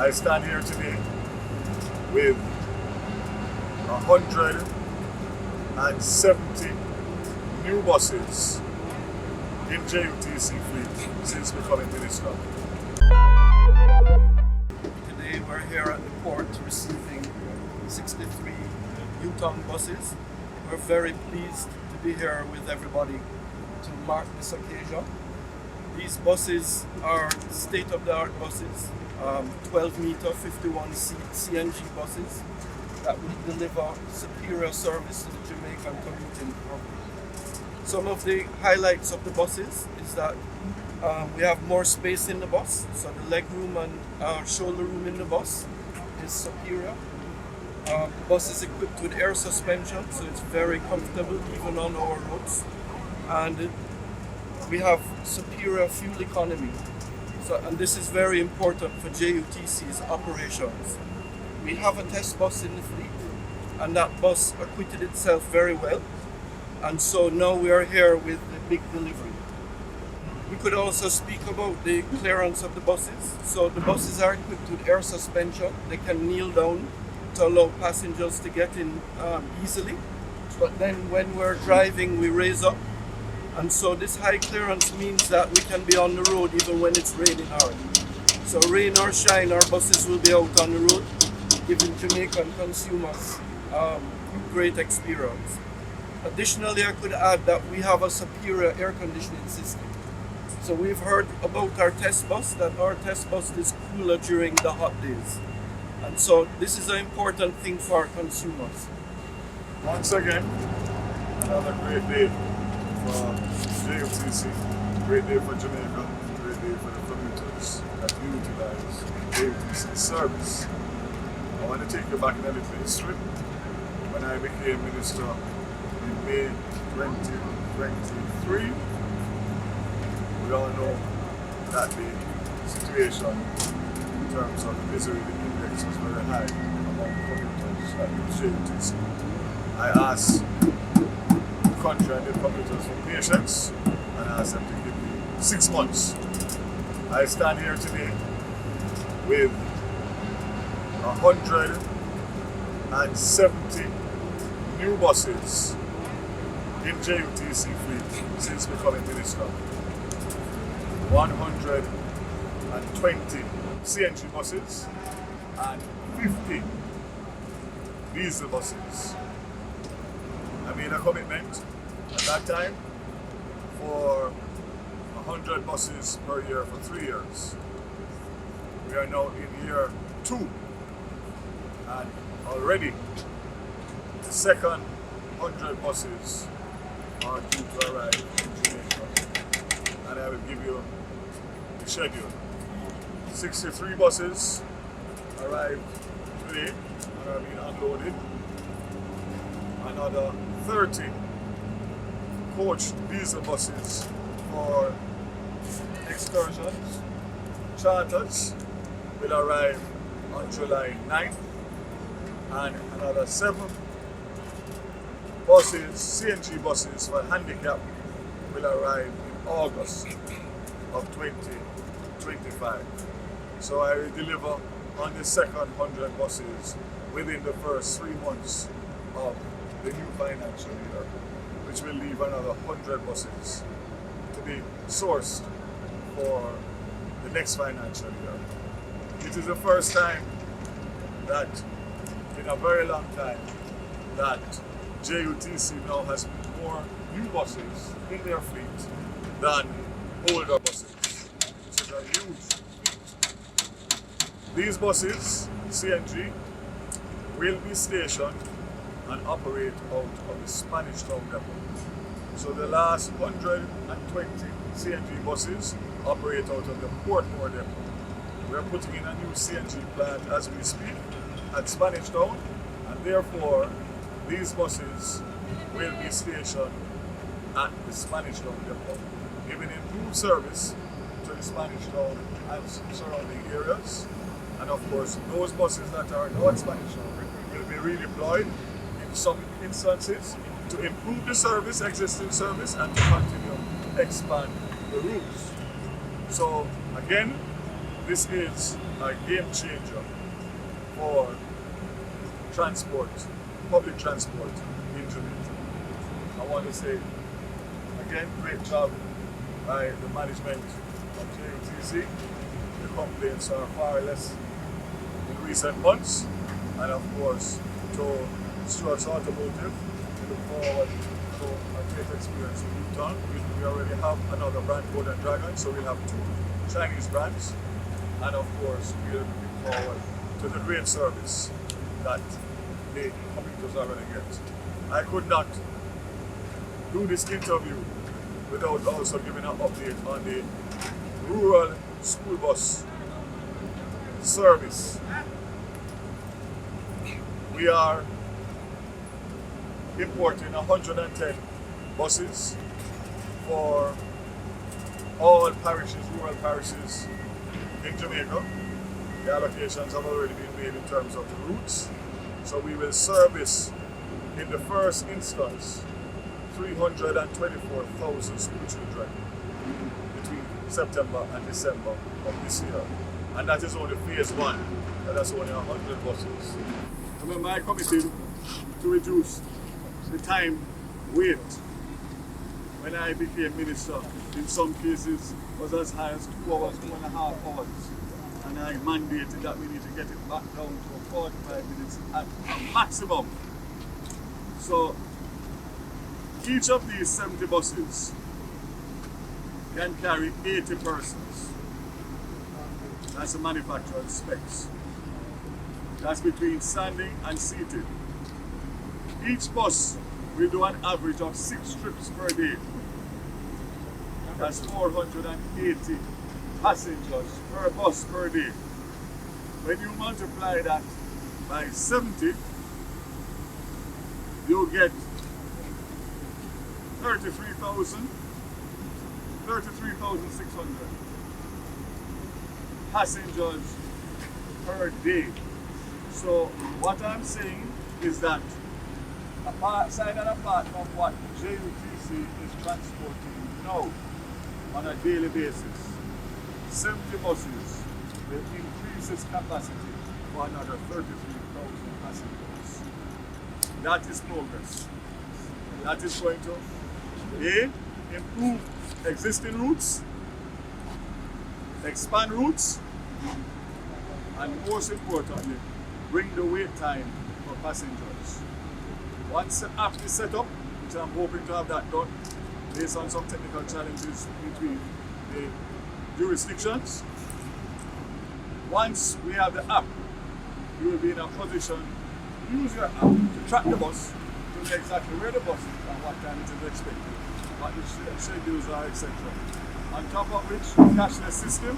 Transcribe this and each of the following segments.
I stand here today with 170 new buses in JUTC fleet since becoming minister. Today we're here at the port receiving 63 U-Town buses. We're very pleased to be here with everybody to mark this occasion. These buses are state-of-the-art buses, 12-meter, 51-seat CNG buses that will deliver superior service to the Jamaican community. Some of the highlights of the buses is that we have more space in the bus, so the leg room and shoulder room in the bus is superior. The bus is equipped with air suspension, so it's very comfortable even on our roads. And we have superior fuel economy. And this is very important for JUTC's operations. We have a test bus in the fleet, and that bus acquitted itself very well. And so now we are here with the big delivery. We could also speak about the clearance of the buses. So the buses are equipped with air suspension. They can kneel down to allow passengers to get in easily. But then when we're driving, we raise up. And so this high clearance means that we can be on the road even when it's raining hard. So rain or shine, our buses will be out on the road, giving Jamaican consumers great experience. Additionally, I could add that we have a superior air conditioning system. So we've heard about our test bus, that our test bus is cooler during the hot days. And so this is an important thing for our consumers. Once again, another great day for JUTC, great day for Jamaica, great day for the commuters that utilize JUTC service. I want to take you back in a little history. When I became minister in May 2023, we all know that the situation in terms of the misery index was very high among commuters at JUTC. I asked the country and the commuters for patience and asked them to give me 6 months. I stand here today with 170 new buses in JUTC fleet since becoming minister. 120 CNG buses and 50 diesel buses. I made a commitment at that time for 100 buses per year for 3 years. We are now in year 2, and already the second 100 buses are due to arrive in Jamaica. And I will give you the schedule. 63 buses arrived today and are being unloaded. Another 30 coach diesel buses for excursions, charters will arrive on July 9th, and another 7 buses, CNG buses for handicap, will arrive in August of 2025. So I will deliver on the second 100 buses within the first 3 months of the new financial year, which will leave another 100 buses to be sourced for the next financial year. It is the first time that, in a very long time, that JUTC now has more new buses in their fleet than older buses. So they're huge. These buses, CNG, will be stationed and operate out of the Spanish Town depot. So the last 120 CNG buses operate out of the Portmore depot. We are putting in a new CNG plant as we speak at Spanish Town, and therefore these buses will be stationed at the Spanish Town depot, giving improved service to the Spanish Town and surrounding areas. And of course, those buses that are not Spanish Town will be redeployed in some instances to improve the service, existing service, and to continue to expand the routes. So again, this is a game changer for transport, public transport in Jamaica. I want to say, again, great job by the management of JUTC. The complaints are far less in recent months. And of course, to Stuart's Automotive, we look forward to a great experience with Newton. We already have another brand, Golden Dragon, so we'll have 2 Chinese brands. And of course, we're looking forward to the great service that the commuters are going to get. I could not do this interview without also giving an update on the rural school bus service. We are importing 110 buses for all parishes, rural parishes in Jamaica. The allocations have already been made in terms of the routes. So we will service, in the first instance, 324,000 school children between September and December of this year. And that is only phase 1, and that's only 100 buses. Remember, I committed to reduce the time wait when I became minister. In some cases was as high as 2 hours, 2.5 hours. And I mandated that we need to get it back down to 45 minutes at a maximum. So each of these 70 buses can carry 80 persons. That's the manufacturer's specs. That's between standing and seated. Each bus will do an average of 6 trips per day. That's 480 passengers per bus per day. When you multiply that by 70, you get 33,600 passengers per day. So what I'm saying is that aside and apart from what JUTC is transporting now on a daily basis, 70 buses will increase its capacity for another 33,000 passengers. That is progress. That is going to improve existing routes, expand routes, and most importantly, bring the wait time for passengers. Once the app is set up, which I'm hoping to have that done, based on some technical challenges between the jurisdictions, once we have the app, you will be in a position to use your app to track the bus, to know exactly where the bus is and what time it is expected, what the schedules are, etc. On top of which, cashless system,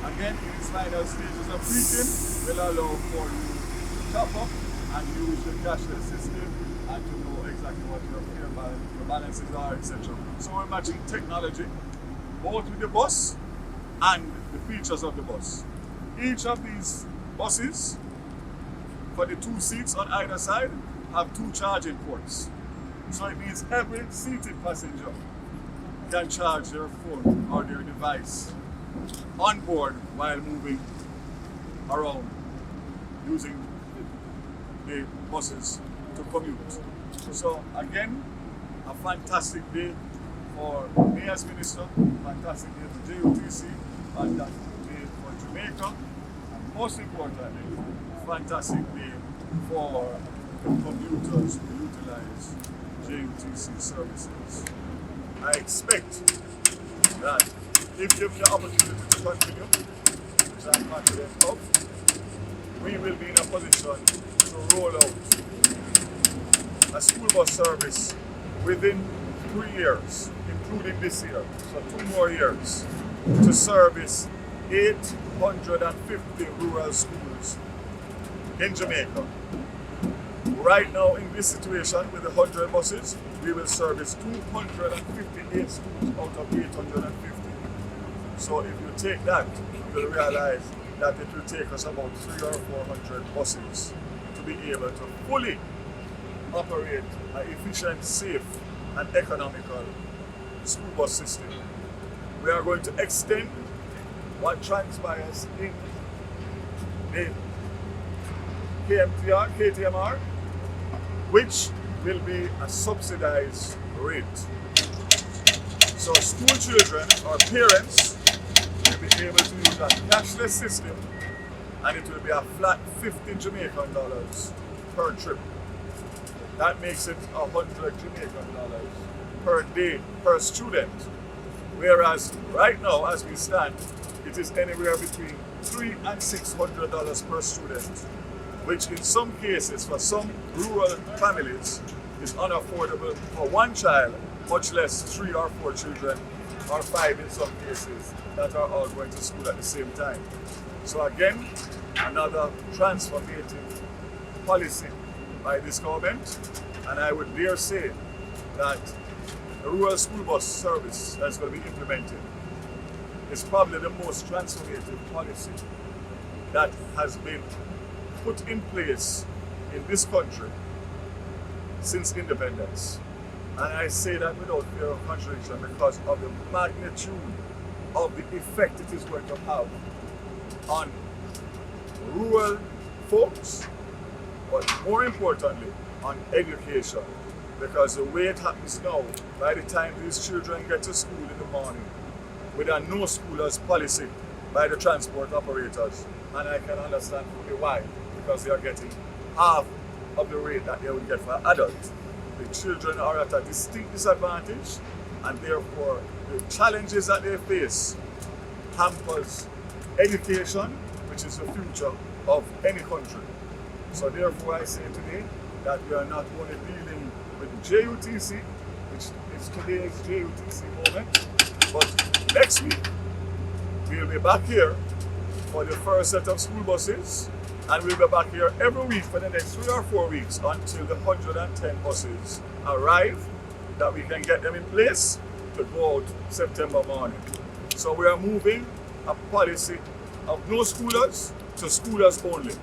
again in its final stages of tweaking, will allow for you to top up and use the cashless system and to know exactly what your balances are, etc. So we're matching technology both with the bus and the features of the bus. Each of these buses, for the 2 seats on either side, have 2 charging ports. So it means every seated passenger can charge their phone or their device on board while moving around using the buses to commute. So again, a fantastic day for me as minister, fantastic day for JUTC, fantastic day for Jamaica, and most importantly, fantastic day for the commuters who utilize JUTC services. I expect that if given the opportunity to continue, which I'm confident of, we will be in a position to roll out a school bus service within 3 years, including this year, so 2 more years, to service 850 rural schools in Jamaica. Right now, in this situation with the 100 buses, we will service 258 schools out of 850. So if you take that, you will realize that it will take us about 300 or 400 buses to be able to fully operate an efficient, safe, and economical school bus system. We are going to extend what transpires in in KTMR, which will be a subsidized rate. So school children or parents will be able to use a cashless system, and it will be a flat 50 Jamaican dollars per trip. That makes it 100 Jamaican dollars per day per student. Whereas right now, as we stand, it is anywhere between $300 and $600 per student, which in some cases, for some rural families, is unaffordable for one child, much less 3 or 4 children, or 5 in some cases, that are all going to school at the same time. So again, another transformative policy by this government, and I would dare say that the rural school bus service that's going to be implemented is probably the most transformative policy that has been put in place in this country since independence. And I say that without fear of contradiction because of the magnitude of the effect it is going to have on rural folks, but more importantly, on education. Because the way it happens now, by the time these children get to school in the morning, with a no schoolers policy by the transport operators, and I can understand fully why, because they are getting half of the rate that they would get for adults. The children are at a distinct disadvantage, and therefore the challenges that they face hampers education, which is the future of any country. So therefore I say today that we are not only dealing with JUTC, which is today's JUTC moment, but next week we'll be back here for the first set of school buses, and we'll be back here every week for the next 3 or 4 weeks until the 110 buses arrive, that we can get them in place to go out September morning. So we are moving a policy of no schoolers to schoolers only.